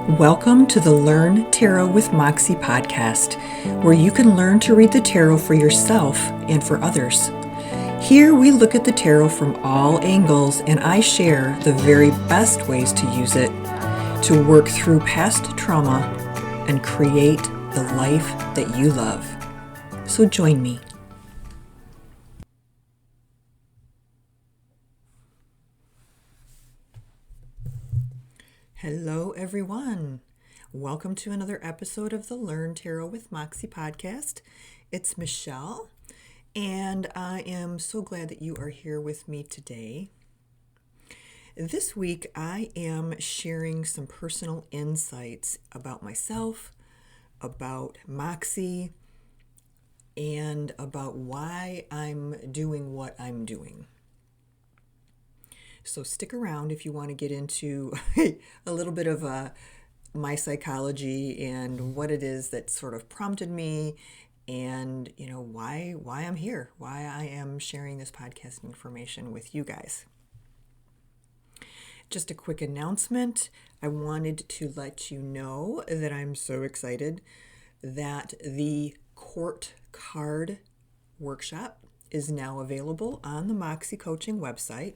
Welcome to the Learn Tarot with Moxxie podcast, where you can learn to read the tarot for yourself and for others. Here we look at the tarot from all angles, and I share the very best ways to use it to work through past trauma and create the life that you love. So join me. Hello, everyone. Welcome to another episode of the Learn Tarot with Moxxie podcast. It's Michelle, and I am so glad that you are here with me today. This week, I am sharing some personal insights about myself, about Moxxie, and about why I'm doing what I'm doing. So stick around if you want to get into a little bit of my psychology and what it is that sort of prompted me, and why I'm here, why I am sharing this podcast information with you guys. Just a quick announcement. I wanted to let you know that I'm so excited that the court card workshop is now available on the Moxxie Coaching website.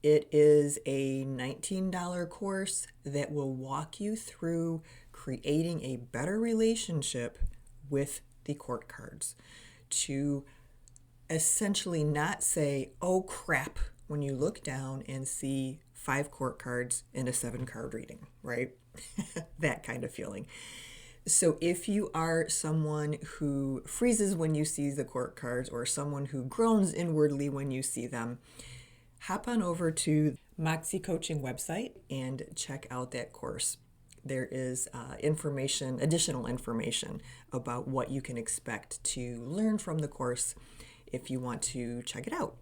It is a $19 course that will walk you through creating a better relationship with the court cards, to essentially not say, oh crap, when you look down and see 5 court cards in a 7-card reading, right? That kind of feeling. So if you are someone who freezes when you see the court cards, or someone who groans inwardly when you see them, hop on over to Moxxie Coaching website and check out that course. There is additional information about what you can expect to learn from the course if you want to check it out.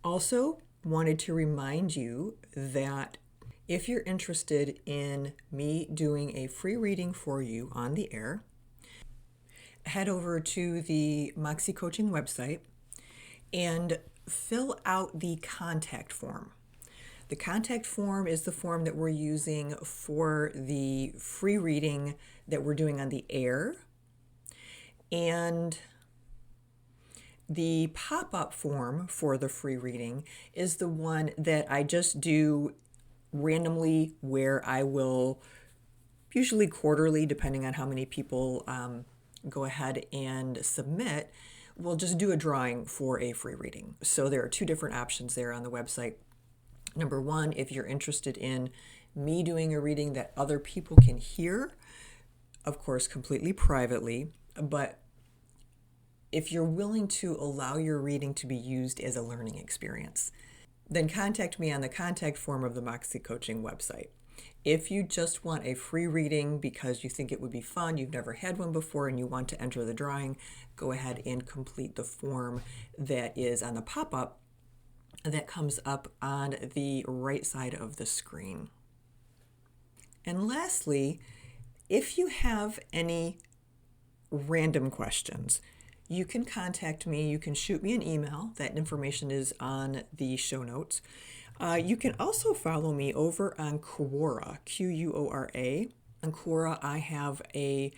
Also, wanted to remind you that if you're interested in me doing a free reading for you on the air, head over to the Moxxie Coaching website and fill out the contact form. The contact form is the form that we're using for the free reading that we're doing on the air. And the pop-up form for the free reading is the one that I just do randomly, where I will, usually quarterly, depending on how many people go ahead and submit, we'll just do a drawing for a free reading. So there are 2 different options there on the website. Number 1, if you're interested in me doing a reading that other people can hear, of course, completely privately, but if you're willing to allow your reading to be used as a learning experience, then contact me on the contact form of the Moxxie Coaching website. If you just want a free reading because you think it would be fun, you've never had one before, and you want to enter the drawing, go ahead and complete the form that is on the pop-up that comes up on the right side of the screen. And lastly, if you have any random questions, you can contact me. You can shoot me an email. That information is on the show notes. You can also follow me over on Quora, Quora. On Quora, I have a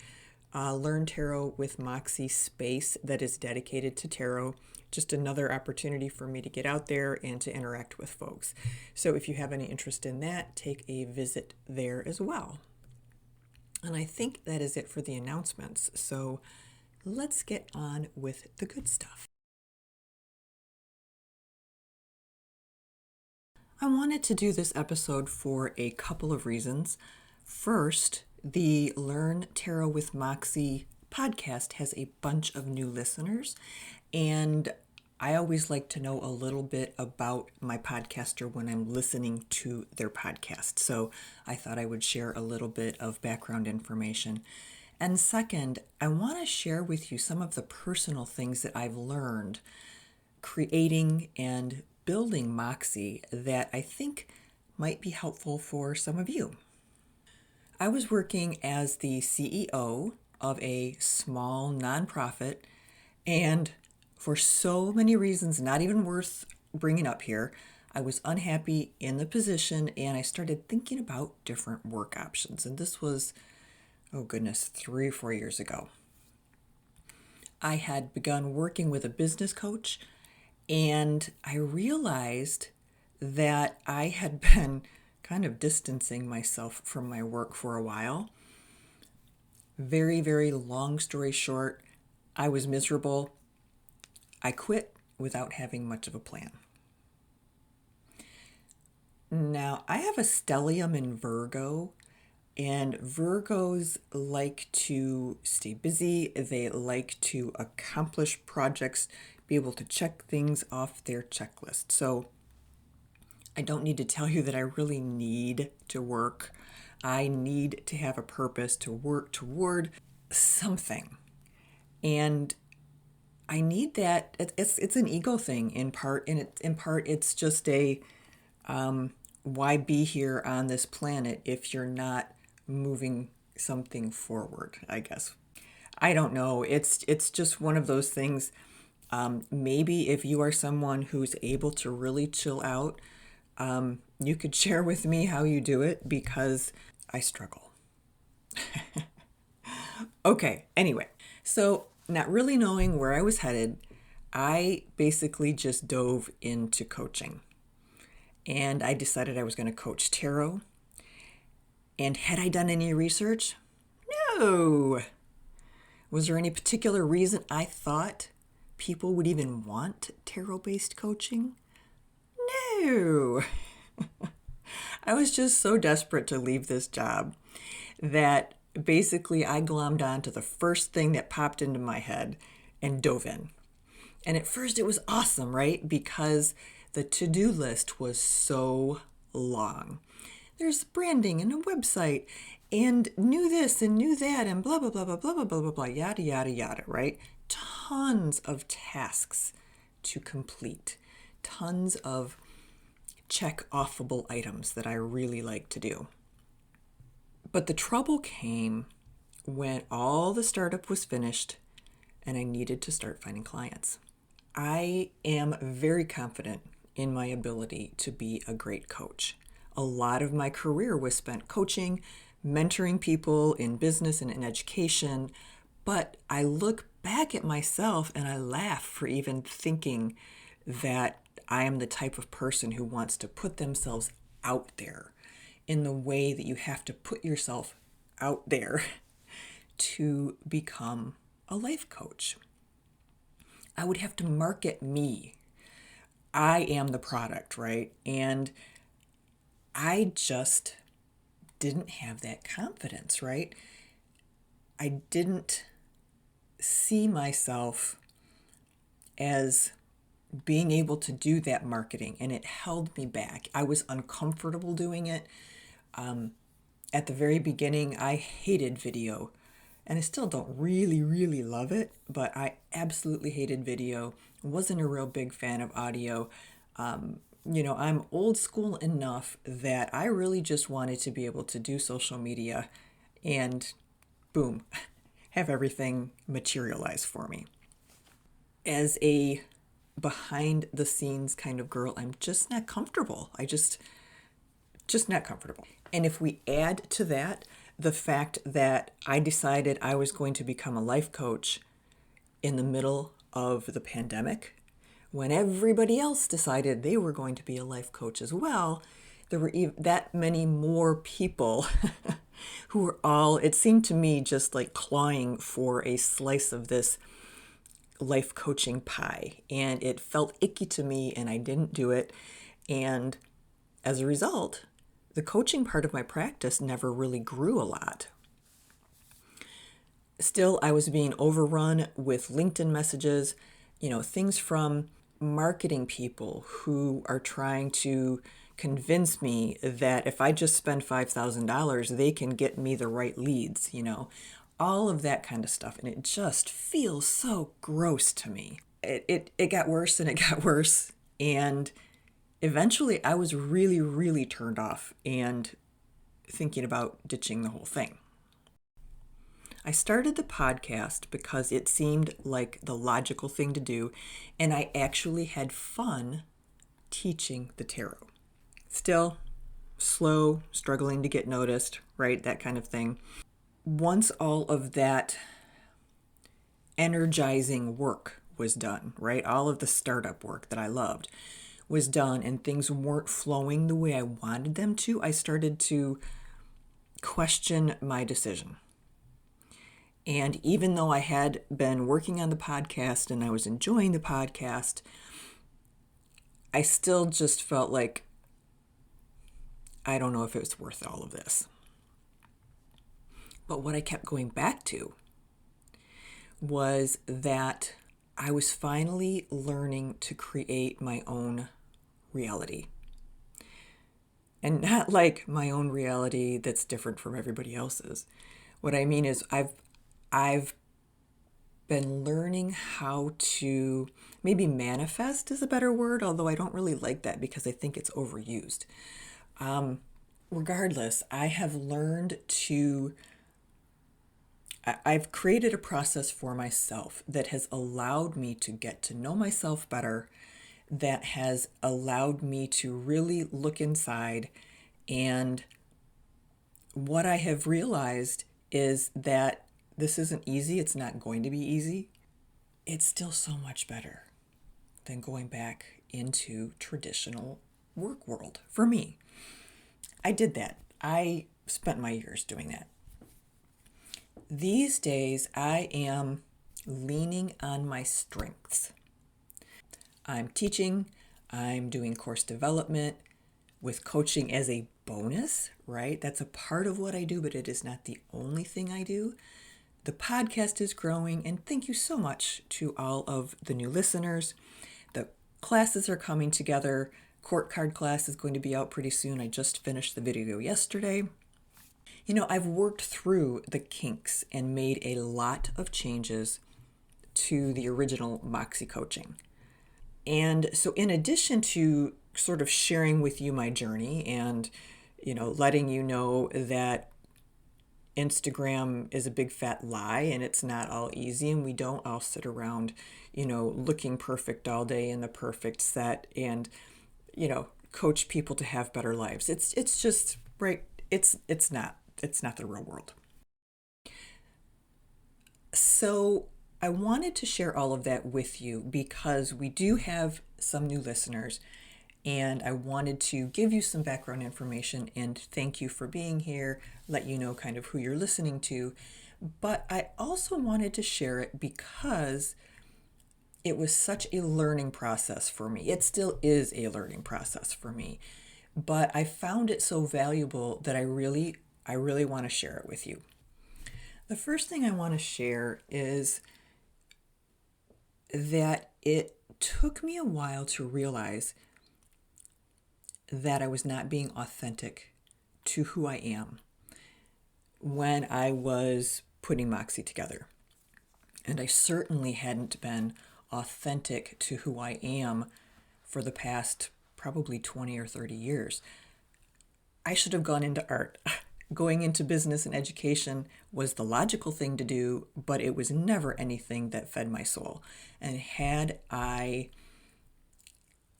Learn Tarot with Moxxie space that is dedicated to tarot. Just another opportunity for me to get out there and to interact with folks. So if you have any interest in that, take a visit there as well. And I think that is it for the announcements. So let's get on with the good stuff. I wanted to do this episode for a couple of reasons. First, the Learn Tarot with Moxxie podcast has a bunch of new listeners, and I always like to know a little bit about my podcaster when I'm listening to their podcast. So I thought I would share a little bit of background information. And second, I want to share with you some of the personal things that I've learned creating and building Moxxie that I think might be helpful for some of you. I was working as the CEO of a small nonprofit, and for so many reasons not even worth bringing up here, I was unhappy in the position, and I started thinking about different work options. And this was, oh goodness, 3 or 4 years ago. I had begun working with a business coach, and I realized that I had been kind of distancing myself from my work for a while. Very, very long story short, I was miserable. I quit without having much of a plan. Now, I have a stellium in Virgo, and Virgos like to stay busy. They like to accomplish projects, be able to check things off their checklist. So I don't need to tell you that I really need to work. I need to have a purpose to work toward something. And I need that. It's an ego thing in part, and in part it's just a why be here on this planet if you're not moving something forward, I guess. I don't know. It's just one of those things. Maybe if you are someone who's able to really chill out, you could share with me how you do it because I struggle. Okay, anyway, so not really knowing where I was headed, I basically just dove into coaching. And I decided I was going to coach tarot. And had I done any research? No. Was there any particular reason I thought people would even want tarot-based coaching? No. I was just so desperate to leave this job that basically I glommed onto the first thing that popped into my head and dove in. And at first it was awesome, right? Because the to-do list was so long. There's branding and a website and new this and new that and blah, blah, blah, blah, blah, blah, blah, blah, blah, yada, yada, yada, right? Tons of tasks to complete. Tons of check-offable items that I really like to do. But the trouble came when all the startup was finished and I needed to start finding clients. I am very confident in my ability to be a great coach. A lot of my career was spent coaching, mentoring people in business and in education, but I look back at myself and I laugh for even thinking that I am the type of person who wants to put themselves out there in the way that you have to put yourself out there to become a life coach. I would have to market me. I am the product, right? And I just didn't have that confidence, right? I didn't see myself as being able to do that marketing, and it held me back. I was uncomfortable doing it. At the very beginning, I hated video, and I still don't really, really love it, but I absolutely hated video. Wasn't a real big fan of audio. I'm old school enough that I really just wanted to be able to do social media and boom, have everything materialize for me. As a behind the scenes kind of girl, I'm just not comfortable. Just not comfortable. And if we add to that the fact that I decided I was going to become a life coach in the middle of the pandemic, when everybody else decided they were going to be a life coach as well, there were that many more people who were all, it seemed to me, just like clawing for a slice of this life coaching pie. And it felt icky to me, and I didn't do it. And as a result, the coaching part of my practice never really grew a lot. Still, I was being overrun with LinkedIn messages, things from marketing people who are trying to convince me that if I just spend $5,000, they can get me the right leads, all of that kind of stuff. And it just feels so gross to me. It got worse and it got worse. And eventually I was really, really turned off and thinking about ditching the whole thing. I started the podcast because it seemed like the logical thing to do, and I actually had fun teaching the tarot. Still slow, struggling to get noticed, right? That kind of thing. Once all of that energizing work was done, right? All of the startup work that I loved was done and things weren't flowing the way I wanted them to, I started to question my decision. And even though I had been working on the podcast and I was enjoying the podcast, I still just felt like I don't know if it was worth all of this. But what I kept going back to was that I was finally learning to create my own reality. And not like my own reality that's different from everybody else's. What I mean is I've been learning how to maybe manifest is a better word, although I don't really like that because I think it's overused. Regardless, I have learned to I've created a process for myself that has allowed me to get to know myself better, that has allowed me to really look inside. And what I have realized is that this isn't easy. It's not going to be easy. It's still so much better than going back into traditional work world for me. I did that. I spent my years doing that. These days, I am leaning on my strengths. I'm teaching, I'm doing course development with coaching as a bonus, right? That's a part of what I do, but it is not the only thing I do. The podcast is growing, and thank you so much to all of the new listeners. The classes are coming together. Court card class is going to be out pretty soon. I just finished the video yesterday. You know, I've worked through the kinks and made a lot of changes to the original Moxxie coaching. And so in addition to sort of sharing with you my journey and, letting you know that Instagram is a big fat lie and it's not all easy and we don't all sit around, looking perfect all day in the perfect set and, coach people to have better lives. It's just right. It's not the real world. So I wanted to share all of that with you because we do have some new listeners and I wanted to give you some background information and thank you for being here, let you know kind of who you're listening to. But I also wanted to share it because it was such a learning process for me. It still is a learning process for me, but I found it so valuable that I really want to share it with you. The first thing I want to share is that it took me a while to realize that I was not being authentic to who I am when I was putting Moxxie together. And I certainly hadn't been authentic to who I am for the past probably 20 or 30 years. I should have gone into art. Going into business and education was the logical thing to do, but it was never anything that fed my soul. And had I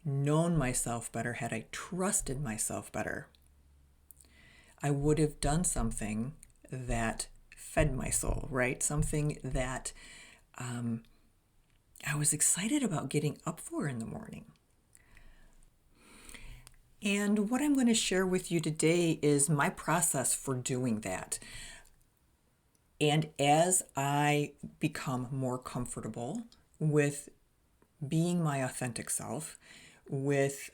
known myself better, had I trusted myself better, I would have done something that fed my soul, right? Something that I was excited about getting up for in the morning. And what I'm going to share with you today is my process for doing that. And as I become more comfortable with being my authentic self, with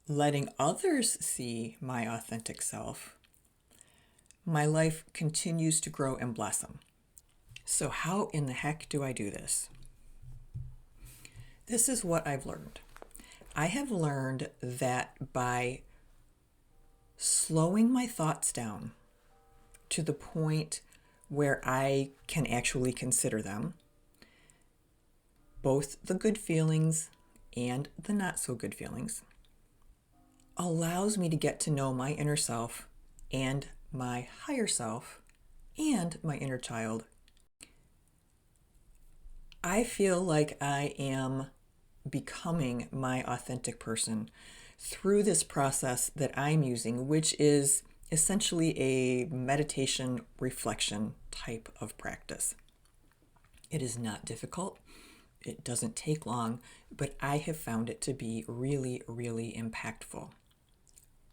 letting others see my authentic self, my life continues to grow and blossom. So how in the heck do I do this? This is what I've learned. I have learned that by slowing my thoughts down to the point where I can actually consider them, both the good feelings and the not so good feelings, allows me to get to know my inner self and my higher self and my inner child. I feel like I am becoming my authentic person through this process that I'm using, which is essentially a meditation reflection type of practice. It is not difficult. It doesn't take long, but I have found it to be really, really impactful.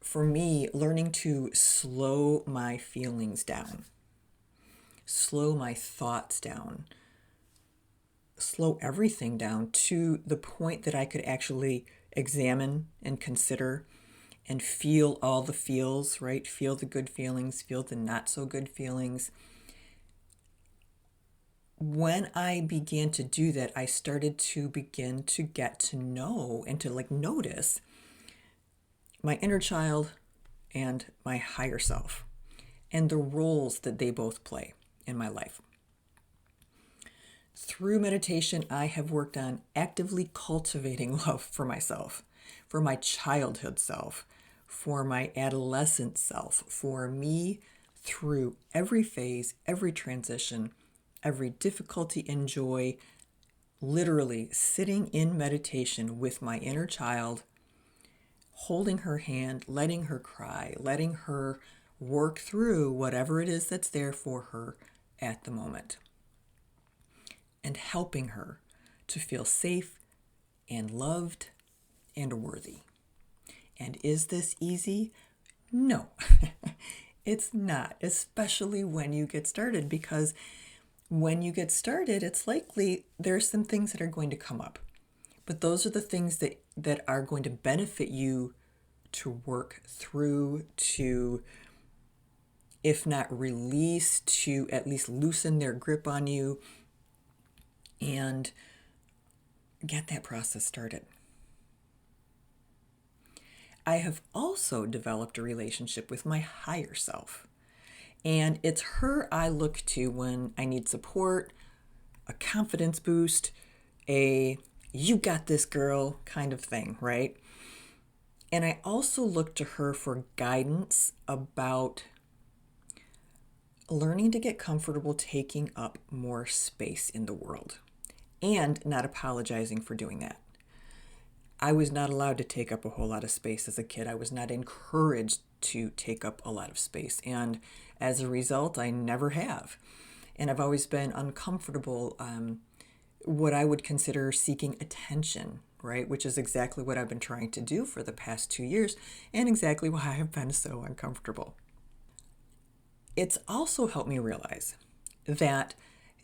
For me, learning to slow my feelings down, slow my thoughts down, slow everything down to the point that I could actually examine and consider and feel all the feels, right? Feel the good feelings, feel the not so good feelings. When I began to do that, I started to begin to get to know and to notice my inner child and my higher self and the roles that they both play in my life. Through meditation, I have worked on actively cultivating love for myself, for my childhood self, for my adolescent self, for me through every phase, every transition, every difficulty and joy, literally sitting in meditation with my inner child, holding her hand, letting her cry, letting her work through whatever it is that's there for her at the moment, and helping her to feel safe and loved and worthy. And is this easy? No, it's not, especially when you get started, because when you get started, it's likely there's some things that are going to come up. But those are the things that are going to benefit you to work through, to, if not release, to at least loosen their grip on you and get that process started. I have also developed a relationship with my higher self. And it's her I look to when I need support, a confidence boost, a you got this girl kind of thing, right? And I also look to her for guidance about learning to get comfortable taking up more space in the world and not apologizing for doing that. I was not allowed to take up a whole lot of space as a kid. I was not encouraged to take up a lot of space. And as a result, I never have. And I've always been uncomfortable, what I would consider seeking attention, right? Which is exactly what I've been trying to do for the past 2 years and exactly why I've been so uncomfortable. It's also helped me realize that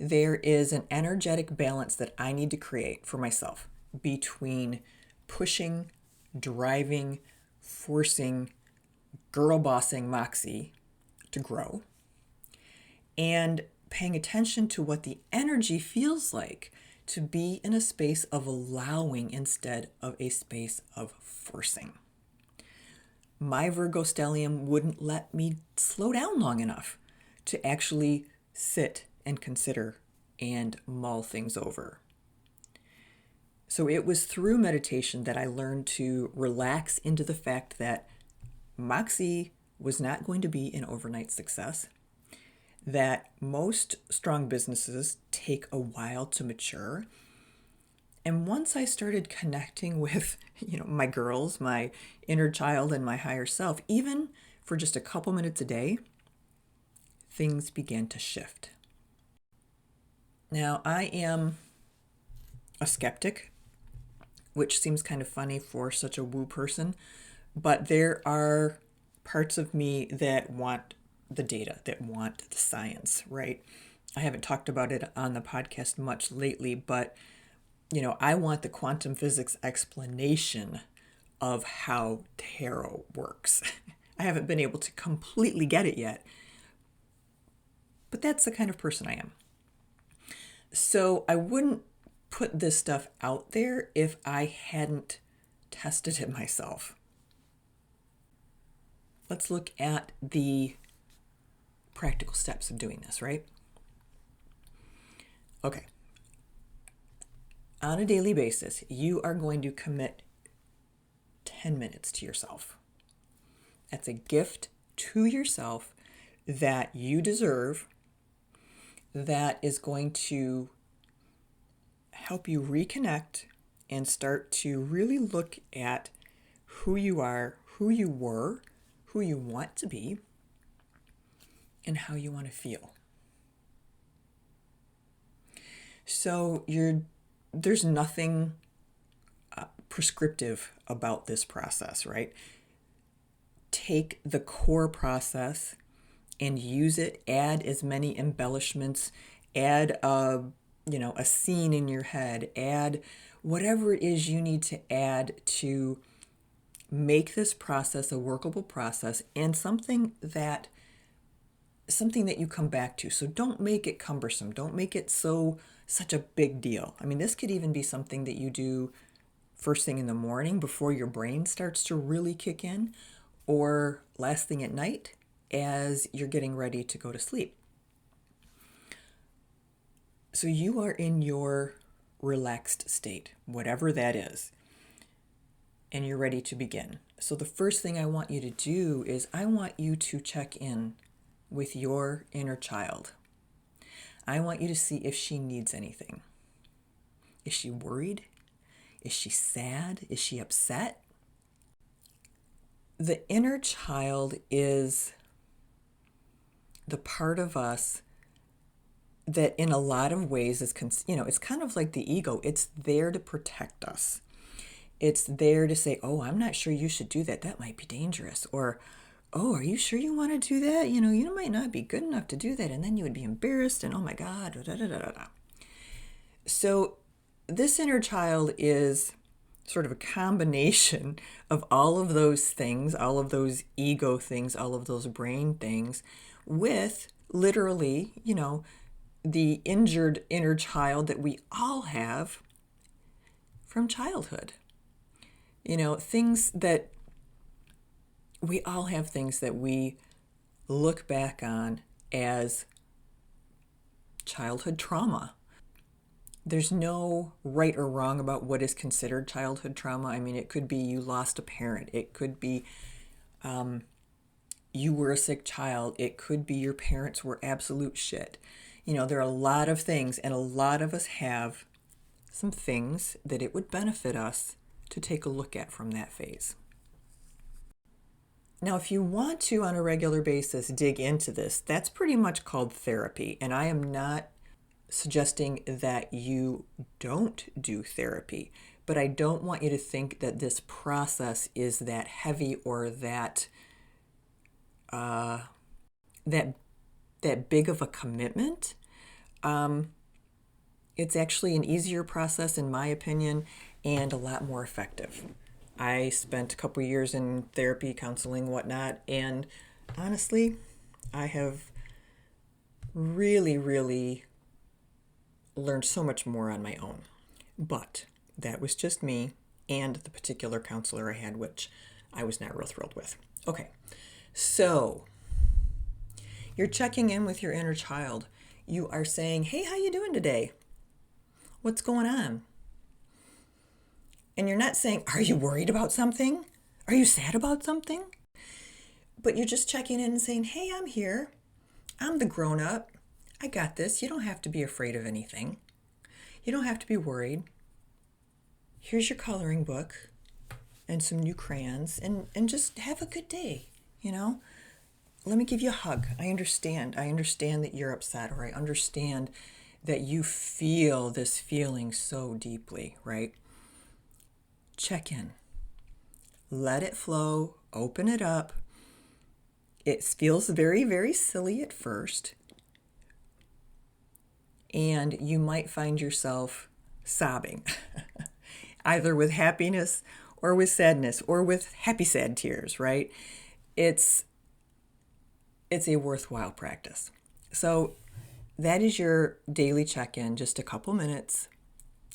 there is an energetic balance that I need to create for myself between pushing, driving, forcing, girl bossing Moxxie to grow, and paying attention to what the energy feels like to be in a space of allowing instead of a space of forcing. My Virgo stellium wouldn't let me slow down long enough to actually sit and consider and mull things over. So it was through meditation that I learned to relax into the fact that Moxxie was not going to be an overnight success, that most strong businesses take a while to mature. And once I started connecting with, my girls, my inner child and my higher self, even for just a couple minutes a day, things began to shift. Now, I am a skeptic, which seems kind of funny for such a woo person, but there are parts of me that want the data, that want the science, right? I haven't talked about it on the podcast much lately, but I want the quantum physics explanation of how tarot works. I haven't been able to completely get it yet, but that's the kind of person I am. So I wouldn't put this stuff out there if I hadn't tested it myself. Let's look at the practical steps of doing this, right? Okay. On a daily basis, you are going to commit 10 minutes to yourself. That's a gift to yourself that you deserve, that is going to help you reconnect and start to really look at who you are, who you were, who you want to be, and how you want to feel. So there's nothing prescriptive about this process, right? Take the core process and use it. Add as many embellishments. Add a scene in your head. Add whatever it is you need to add to make this process a workable process and something that you come back to. So don't make it cumbersome. Don't make it such a big deal. I mean, this could even be something that you do first thing in the morning before your brain starts to really kick in, or last thing at night as you're getting ready to go to sleep. So you are in your relaxed state, whatever that is, and you're ready to begin. So the first thing I want you to do is I want you to check in with your inner child. I want you to see if she needs anything. Is she worried? Is she sad? Is she upset? The inner child is the part of us that in a lot of ways is, it's kind of like the ego. It's there to protect us. It's there to say, oh, I'm not sure you should do that. That might be dangerous. Or, oh, are you sure you want to do that? You might not be good enough to do that. And then you would be embarrassed and, oh my God, da, da, da, da, da. So this inner child is sort of a combination of all of those things, all of those ego things, all of those brain things, with literally, the injured inner child that we all have from childhood. Things that we all have, things that we look back on as childhood trauma. There's no right or wrong about what is considered childhood trauma. I mean, it could be you lost a parent. It could be you were a sick child. It could be your parents were absolute shit. There are a lot of things, and a lot of us have some things that it would benefit us to take a look at from that phase. Now, if you want to, on a regular basis, dig into this, that's pretty much called therapy. And I am not suggesting that you don't do therapy, but I don't want you to think that this process is that heavy or that big of a commitment. It's actually an easier process, in my opinion, and a lot more effective. I spent a couple years in therapy, counseling, whatnot, and honestly, I have really, really learned so much more on my own. But that was just me and the particular counselor I had, which I was not real thrilled with. Okay, so you're checking in with your inner child. You are saying, hey, how you doing today? What's going on? And you're not saying, are you worried about something? Are you sad about something? But you're just checking in and saying, hey, I'm here. I'm the grown-up. I got this. You don't have to be afraid of anything. You don't have to be worried. Here's your coloring book and some new crayons, and just have a good day, Let me give you a hug. I understand. I understand that you're upset, or I understand that you feel this feeling so deeply, right? Check in. Let it flow. Open it up. It feels very, very silly at first. And you might find yourself sobbing, either with happiness or with sadness or with happy, sad tears, right? It's a worthwhile practice. So that is your daily check-in, just a couple minutes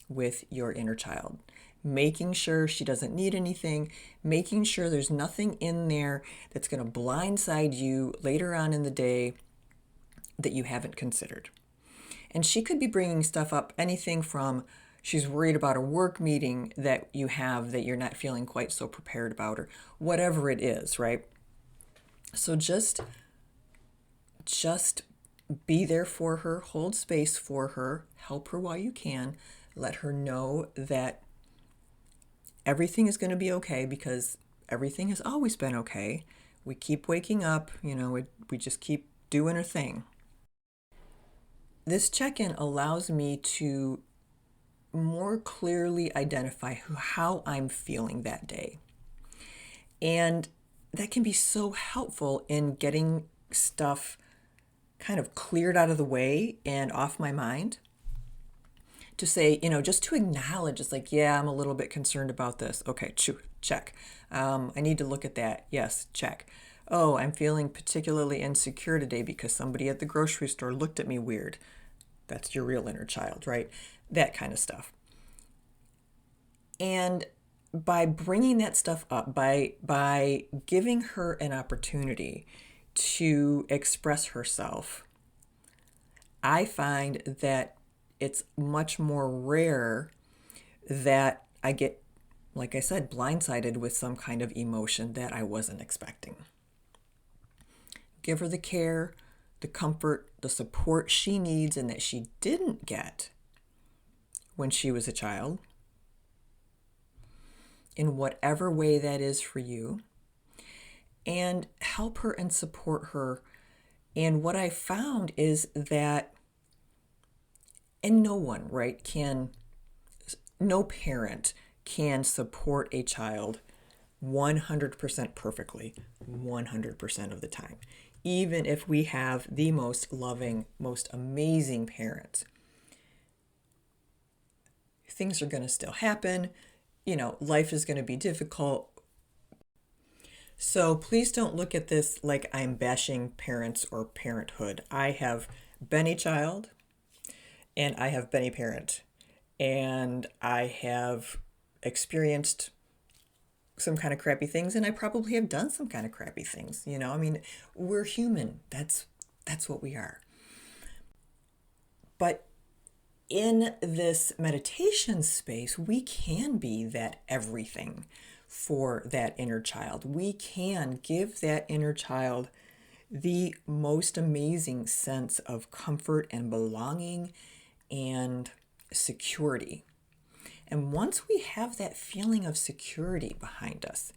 with your inner child, making sure she doesn't need anything, making sure there's nothing in there that's going to blindside you later on in the day that you haven't considered. And she could be bringing stuff up, anything from she's worried about a work meeting that you have that you're not feeling quite so prepared about, or whatever it is, right? So just be there for her, hold space for her, help her while you can, let her know that everything is going to be okay because everything has always been okay. We keep waking up, we just keep doing our thing. This check-in allows me to more clearly identify how I'm feeling that day. And that can be so helpful in getting stuff kind of cleared out of the way and off my mind. To say, just to acknowledge, it's like, yeah, I'm a little bit concerned about this. Okay, check. I need to look at that. Yes, check. Oh, I'm feeling particularly insecure today because somebody at the grocery store looked at me weird. That's your real inner child, right? That kind of stuff. And by bringing that stuff up, by giving her an opportunity to express herself, I find that it's much more rare that I get, like I said, blindsided with some kind of emotion that I wasn't expecting. Give her the care, the comfort, the support she needs and that she didn't get when she was a child, in whatever way that is for you, and help her and support her. And what I found is that, and no one, right, no parent can support a child 100% perfectly 100% of the time. Even if we have the most loving, most amazing parents, things are going to still happen. Life is going to be difficult. So please don't look at this like I'm bashing parents or parenthood. I have been a child and I have been a parent and I have experienced some kind of crappy things and I probably have done some kind of crappy things. We're human. That's what we are. But in this meditation space, we can be that everything for that inner child. We can give that inner child the most amazing sense of comfort and belonging and security. And once we have that feeling of security behind us,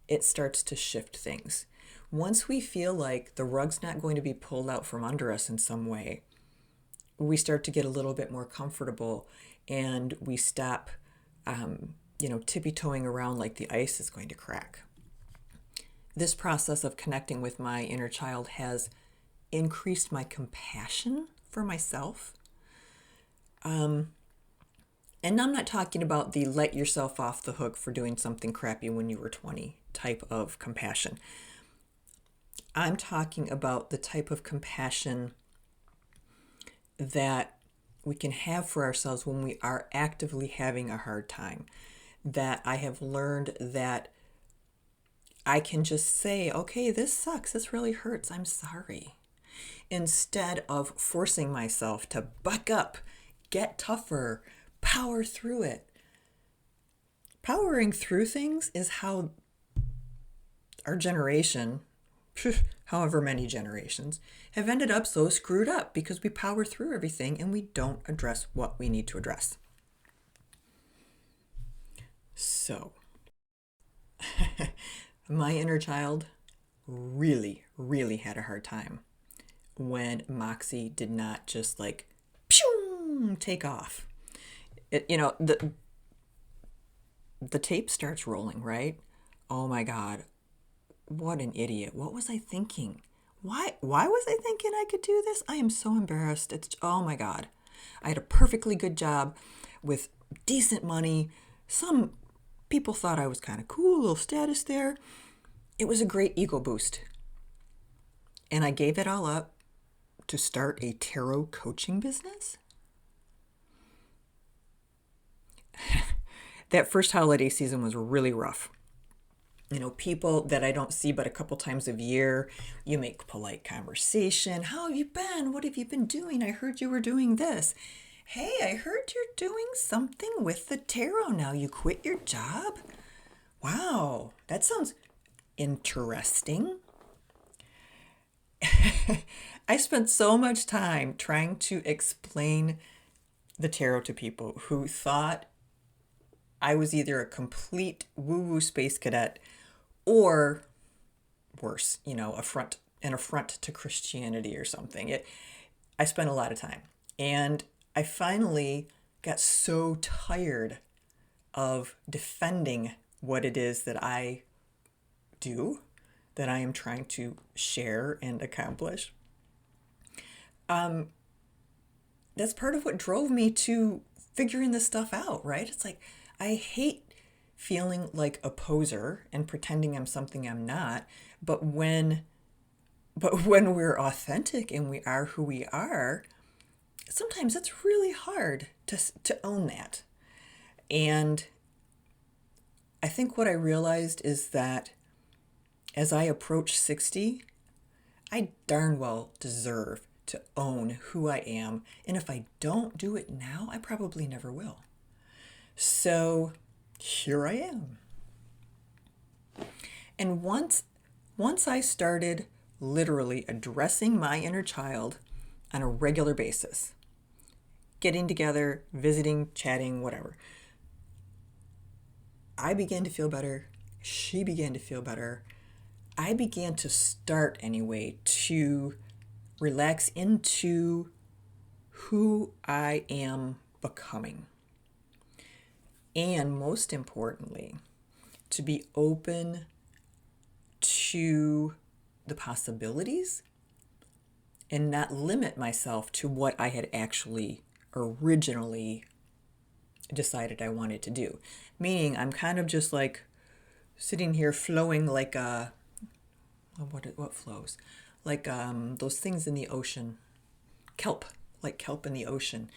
it starts to shift things. Once we feel like the rug's not going to be pulled out from under us in some way, we start to get a little bit more comfortable and we stop, tippy-toeing around like the ice is going to crack. This process of connecting with my inner child has increased my compassion for myself. And I'm not talking about the let yourself off the hook for doing something crappy when you were 20 type of compassion. I'm talking about the type of compassion that we can have for ourselves when we are actively having a hard time. That I have learned that I can just say, okay, this sucks, this really hurts, I'm sorry. Instead of forcing myself to buck up, get tougher, power through it. Powering through things is how our generation, however many generations, have ended up so screwed up because we power through everything and we don't address what we need to address. So, my inner child really, really had a hard time when Moxxie did not just like take off. The tape starts rolling, right? Oh my God, what an idiot. What was I thinking? Why was I thinking I could do this? I am so embarrassed. Oh my God. I had a perfectly good job with decent money. Some people thought I was kind of cool, little status there. It was a great ego boost. And I gave it all up to start a tarot coaching business. That first holiday season was really rough. People that I don't see but a couple times a year, you make polite conversation. How have you been? What have you been doing? I heard you were doing this. Hey, I heard you're doing something with the tarot now. You quit your job? Wow, that sounds interesting. I spent so much time trying to explain the tarot to people who thought I was either a complete woo-woo space cadet or worse, an affront to Christianity or something. I spent a lot of time. And I finally got so tired of defending what it is that I do, that I am trying to share and accomplish. That's part of what drove me to figuring this stuff out, right? It's like, I hate feeling like a poser and pretending I'm something I'm not. But when we're authentic and we are who we are, sometimes it's really hard to own that. And I think what I realized is that as I approach 60, I darn well deserve to own who I am. And if I don't do it now, I probably never will. So here I am. And once I started literally addressing my inner child on a regular basis, getting together, visiting, chatting, whatever, I began to feel better. She began to feel better. I began to start anyway to relax into who I am becoming. And most importantly, to be open to the possibilities and not limit myself to what I had actually originally decided I wanted to do. Meaning I'm kind of just like sitting here flowing like a, what flows? Like those things in the ocean. Kelp, like kelp in the ocean.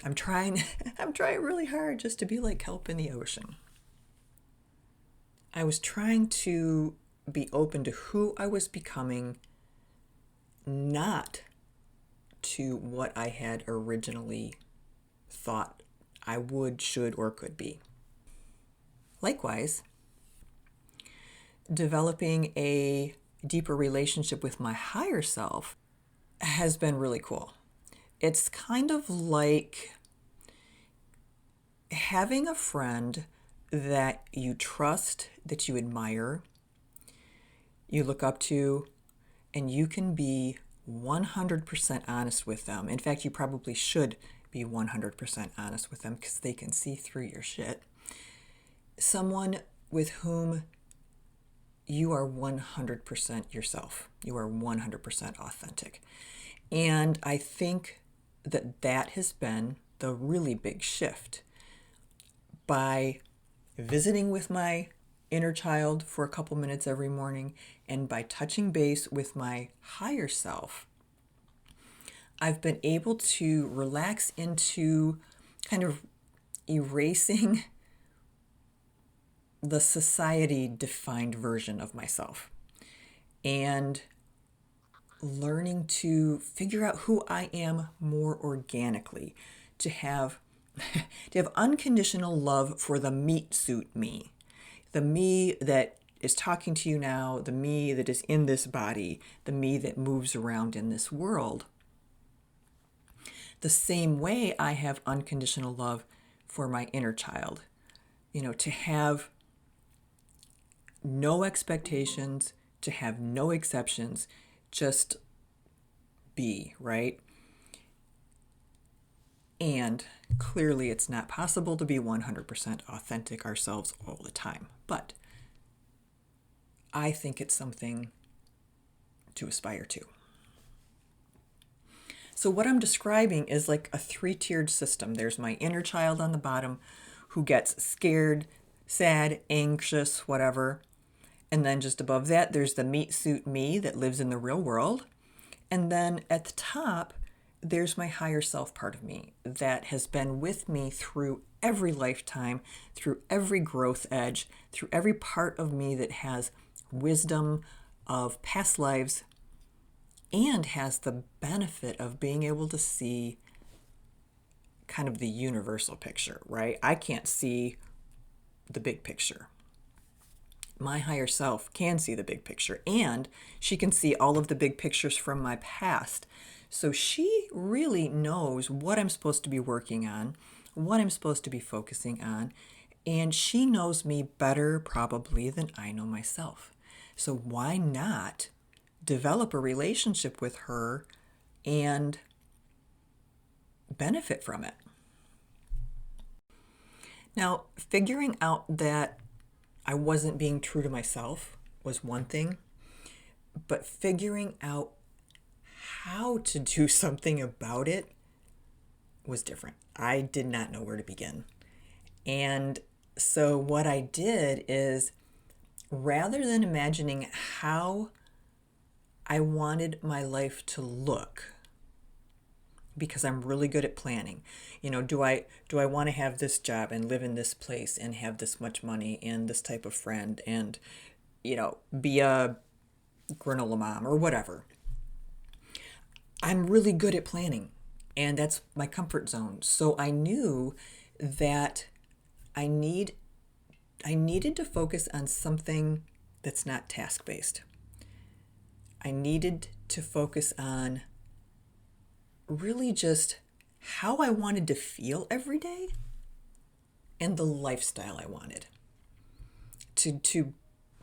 I'm trying really hard just to be like kelp in the ocean. I was trying to be open to who I was becoming, not to what I had originally thought I would, should, or could be. Likewise, developing a deeper relationship with my higher self has been really cool. It's kind of like having a friend that you trust, that you admire, you look up to, and you can be 100% honest with them. In fact, you probably should be 100% honest with them because they can see through your shit. Someone with whom you are 100% yourself. You are 100% authentic. And I think that has been the really big shift. By visiting with my inner child for a couple minutes every morning and by touching base with my higher self, I've been able to relax into kind of erasing the society-defined version of myself and learning to figure out who I am more organically, to have unconditional love for the meat suit me, the me that is talking to you now, the me that is in this body, the me that moves around in this world. The same way I have unconditional love for my inner child, to have no expectations, to have no exceptions, just be, right? And clearly it's not possible to be 100% authentic ourselves all the time, but I think it's something to aspire to. So what I'm describing is like a 3-tiered system. There's my inner child on the bottom who gets scared, sad, anxious, whatever. And then just above that, there's the meat suit me that lives in the real world. And then at the top, there's my higher self part of me that has been with me through every lifetime, through every growth edge, through every part of me that has wisdom of past lives and has the benefit of being able to see kind of the universal picture, right? I can't see the big picture. My higher self can see the big picture, and she can see all of the big pictures from my past. So she really knows what I'm supposed to be working on, what I'm supposed to be focusing on, And she knows me better probably than I know myself. So why not develop a relationship with her and benefit from it? Now, figuring out that I wasn't being true to myself was one thing, but figuring out how to do something about it was different. I did not know where to begin. And so what I did is, rather than imagining how I wanted my life to look, because I'm really good at planning. Do I want to have this job and live in this place and have this much money and this type of friend and be a granola mom or whatever. I'm really good at planning, and that's my comfort zone. So I knew that I needed to focus on something that's not task-based. I needed to focus on really just how I wanted to feel every day and the lifestyle I wanted. To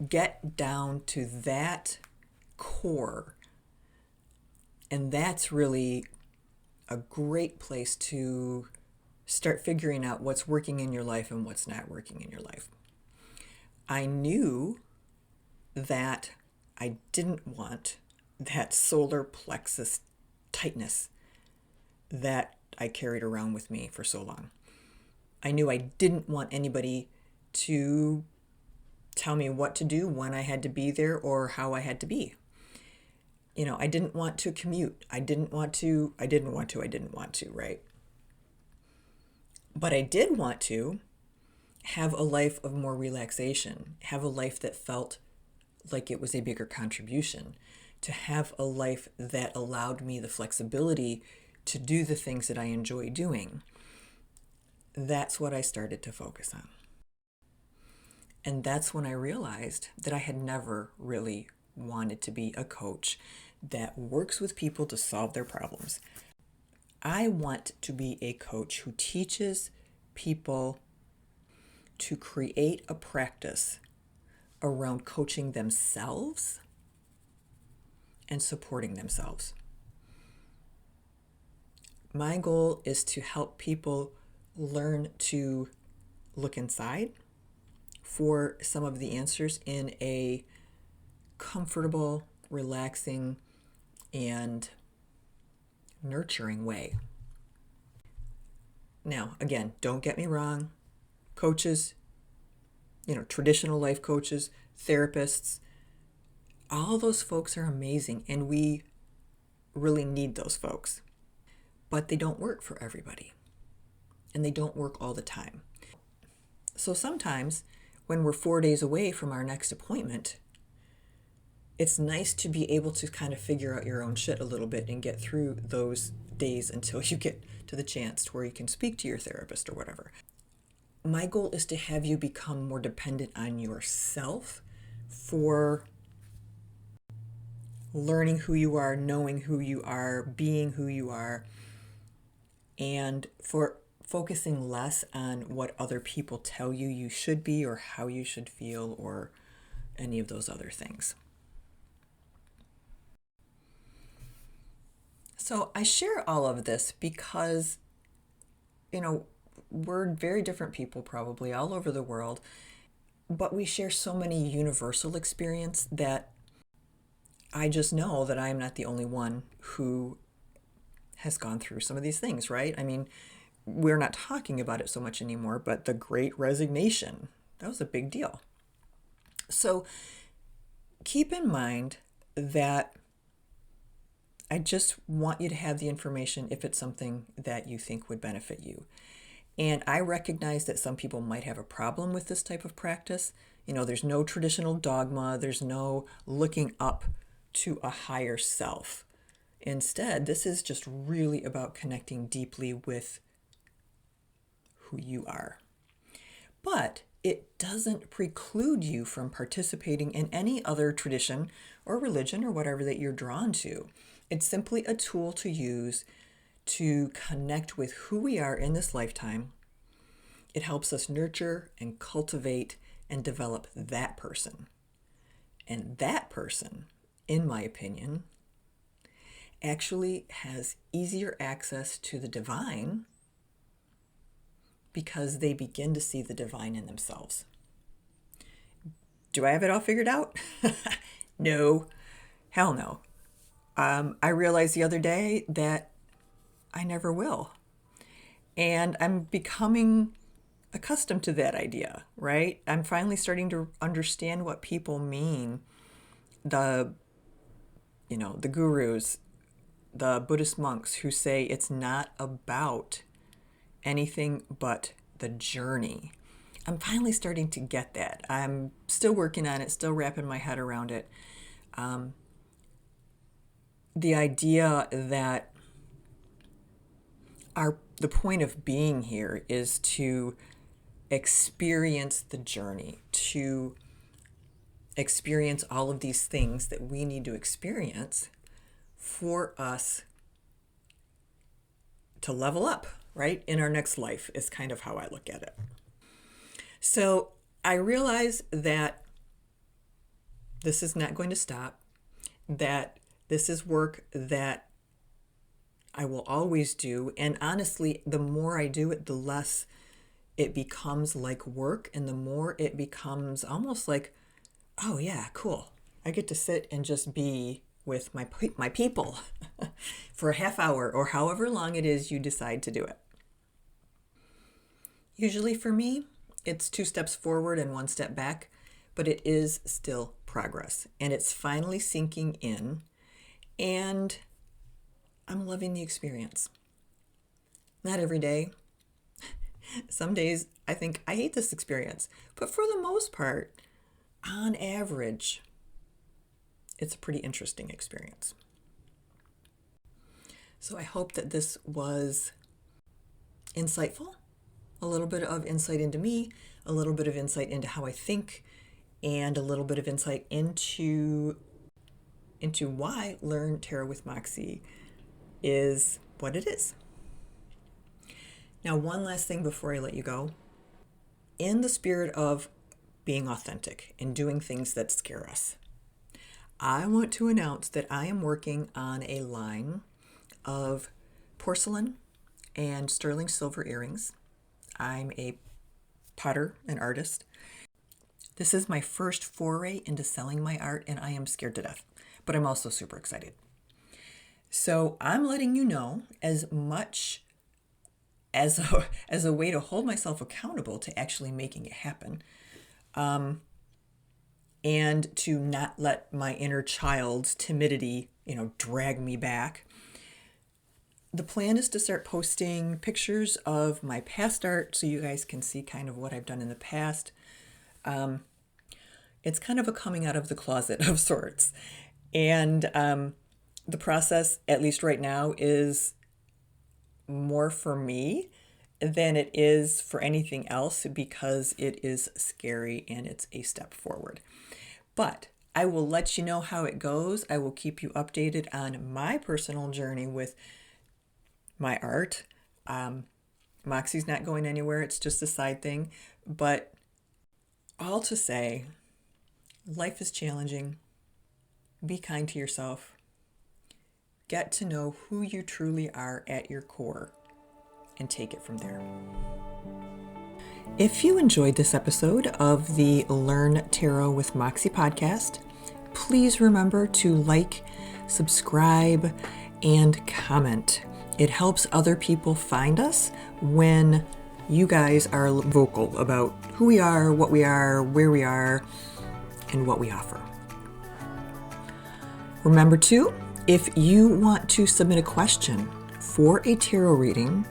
get down to that core. And that's really a great place to start figuring out what's working in your life and what's not working in your life. I knew that I didn't want that solar plexus tightness that I carried around with me for so long. I knew I didn't want anybody to tell me what to do, when I had to be there, or how I had to be. I didn't want to commute. I didn't want to, right? But I did want to have a life of more relaxation, have a life that felt like it was a bigger contribution, to have a life that allowed me the flexibility to do the things that I enjoy doing. That's what I started to focus on. And that's when I realized that I had never really wanted to be a coach that works with people to solve their problems. I want to be a coach who teaches people to create a practice around coaching themselves and supporting themselves. My goal is to help people learn to look inside for some of the answers in a comfortable, relaxing, and nurturing way. Now, again, don't get me wrong. Coaches, traditional life coaches, therapists, all those folks are amazing, and we really need those folks. But they don't work for everybody, and they don't work all the time. So sometimes when we're 4 days away from our next appointment, it's nice to be able to kind of figure out your own shit a little bit and get through those days until you get to the chance to where you can speak to your therapist or whatever. My goal is to have you become more dependent on yourself for learning who you are, knowing who you are, being who you are, and for focusing less on what other people tell you you should be or how you should feel or any of those other things. So I share all of this because, we're very different people probably all over the world, but we share so many universal experience that I just know that I'm not the only one who has gone through some of these things, right? I mean, we're not talking about it so much anymore, but the Great Resignation, that was a big deal. So keep in mind that I just want you to have the information if it's something that you think would benefit you. And I recognize that some people might have a problem with this type of practice. There's no traditional dogma. There's no looking up to a higher self. Instead, this is just really about connecting deeply with who you are. But it doesn't preclude you from participating in any other tradition or religion or whatever that you're drawn to. It's simply a tool to use to connect with who we are in this lifetime It helps us nurture and cultivate and develop that person. And that person, in my opinion, actually has easier access to the divine because they begin to see the divine in themselves. Do I have it all figured out? No, hell no. I realized the other day that I never will. And I'm becoming accustomed to that idea, right? I'm finally starting to understand what people mean. The gurus, the Buddhist monks who say it's not about anything but the journey. I'm finally starting to get that. I'm still working on it, still wrapping my head around it. The idea that the point of being here is to experience the journey, to experience all of these things that we need to experience for us to level up, right? In our next life is kind of how I look at it. So I realize that this is not going to stop, that this is work that I will always do. And honestly, the more I do it, the less it becomes like work, and the more it becomes almost like, oh yeah, cool. I get to sit and just be with my people for a half hour or however long it is you decide to do it. Usually for me, it's 2 steps forward and 1 step back, but it is still progress, and it's finally sinking in, and I'm loving the experience. Not every day. Some days I think I hate this experience, but for the most part, on average, it's a pretty interesting experience. So I hope that this was insightful, a little bit of insight into me, a little bit of insight into how I think, and a little bit of insight into why Learn Tarot with Moxxie is what it is. Now, one last thing before I let you go. In the spirit of being authentic and doing things that scare us, I want to announce that I am working on a line of porcelain and sterling silver earrings. I'm a potter, an artist. This is my first foray into selling my art, and I am scared to death, but I'm also super excited. So I'm letting you know, as much as a way to hold myself accountable to actually making it happen, and to not let my inner child's timidity, drag me back. The plan is to start posting pictures of my past art so you guys can see kind of what I've done in the past. It's kind of a coming out of the closet of sorts. And the process, at least right now, is more for me than it is for anything else because it is scary and it's a step forward. But I will let you know how it goes. I will keep you updated on my personal journey with my art. Moxxie's not going anywhere. It's just a side thing. But all to say, life is challenging. Be kind to yourself. Get to know who you truly are at your core and take it from there. If you enjoyed this episode of the Learn Tarot with Moxxie podcast, please remember to like, subscribe, and comment. It helps other people find us when you guys are vocal about who we are, what we are, where we are, and what we offer. Remember too, if you want to submit a question for a tarot reading,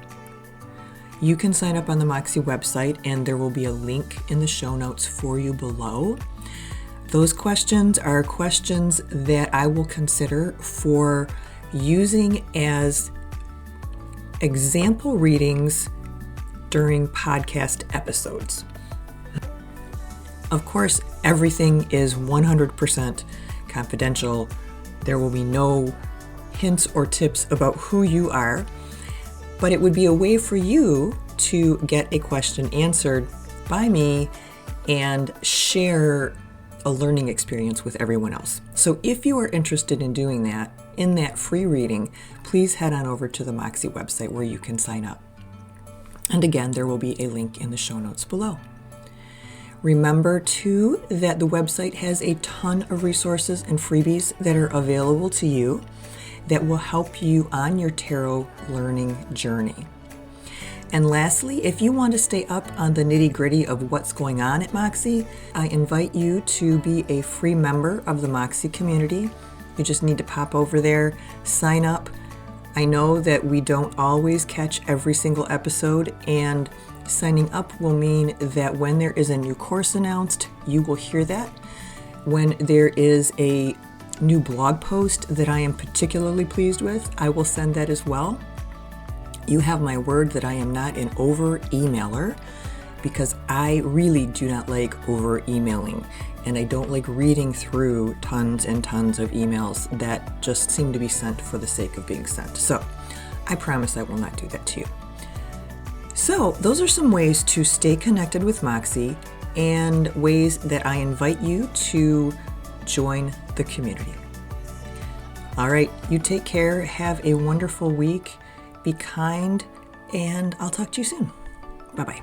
you can sign up on the Moxxie website, and there will be a link in the show notes for you below. Those questions are questions that I will consider for using as example readings during podcast episodes. Of course, everything is 100% confidential. There will be no hints or tips about who you are, but it would be a way for you to get a question answered by me and share a learning experience with everyone else. So if you are interested in doing that, in that free reading, please head on over to the Moxxie website where you can sign up. And again, there will be a link in the show notes below. Remember too that the website has a ton of resources and freebies that are available to you that will help you on your tarot learning journey. And lastly, if you want to stay up on the nitty-gritty of what's going on at Moxxie, I invite you to be a free member of the Moxxie community. You just need to pop over there, sign up. I know that we don't always catch every single episode, and signing up will mean that when there is a new course announced, you will hear that. When there is a new blog post that I am particularly pleased with, I will send that as well. You have my word that I am not an over-emailer, because I really do not like over-emailing, and I don't like reading through tons and tons of emails that just seem to be sent for the sake of being sent. So I promise I will not do that to you. So those are some ways to stay connected with Moxxie and ways that I invite you to join the community. All right, you take care, have a wonderful week. Be kind, and I'll talk to you soon. Bye-bye.